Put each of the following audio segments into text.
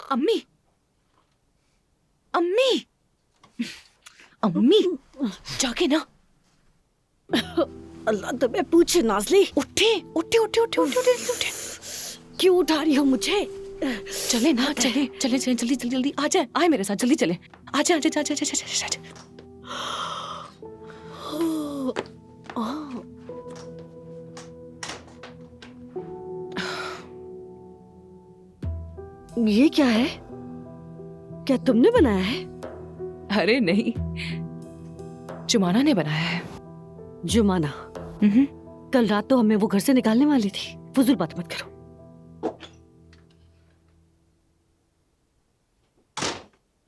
अम्मी, अम्मी, अम्मी, जाके ना। अल्लाह तुम्हें पूछे नाज़ली। उठे उठे उठे उठे उठे उठे उठे। क्यों उठा रही हो मुझे? चले ना, चले चले चले, जल्दी जल्दी जल्दी आ जाए, आए मेरे साथ, जल्दी चले। आजा आजा आजा आजा आजा आजा। ये क्या है? क्या तुमने बनाया है? अरे नहीं, जुमाना ने बनाया है। जुमाना? कल रात तो हमें वो घर से निकालने वाली थी। फजूल बात मत करो।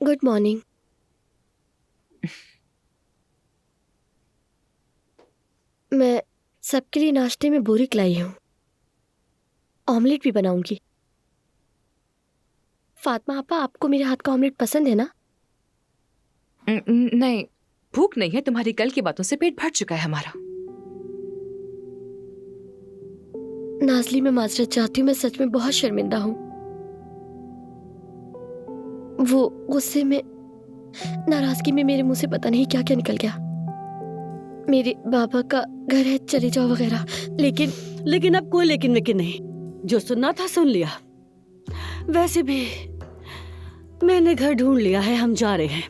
Good morning. मैं सबके लिए नाश्ते में बोरिक लाई हूँ। ऑमलेट भी बनाऊंगी। फातिमा आपा, आपको मेरे हाथ का ऑमलेट पसंद है ना? नहीं, भूख नहीं है, तुम्हारी कल की बातों से पेट भर चुका है हमारा। नाज़ली, मैं माजरत चाहती हूँ, मैं सच में बहुत शर्मिंदा हूँ। वो गुस्से में, नाराजगी में मेरे मुंह से पता नहीं क्या क्या निकल गया। मेरे बाबा का घर है, चले जाओ वगैरह। लेकिन अब कोई लेकिन वेकिन नहीं। जो सुनना था सुन लिया। वैसे भी मैंने घर ढूंढ लिया है, हम जा रहे हैं।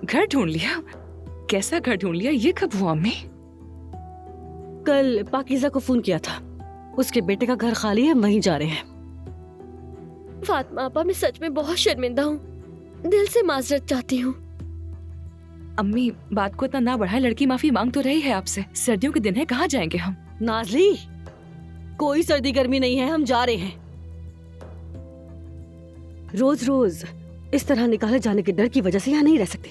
घर ढूंढ लिया? कैसा घर ढूंढ लिया? ये कब हुआ अम्मी? कल पाकीज़ा को फोन किया था, उसके बेटे का घर खाली है, वहीं जा रहे हैं। फातिमा आपा, मैं सच में बहुत शर्मिंदा हूँ, दिल से माजरत चाहती हूँ। अम्मी, बात को इतना ना बढ़ाएं, लड़की माफी मांग तो रही है आपसे। सर्दियों के दिन है, कहाँ जाएंगे हम? नाज़ली, कोई सर्दी गर्मी नहीं है, हम जा रहे हैं। रोज रोज इस तरह निकाले जाने के डर की वजह से यहाँ नहीं रह सकते।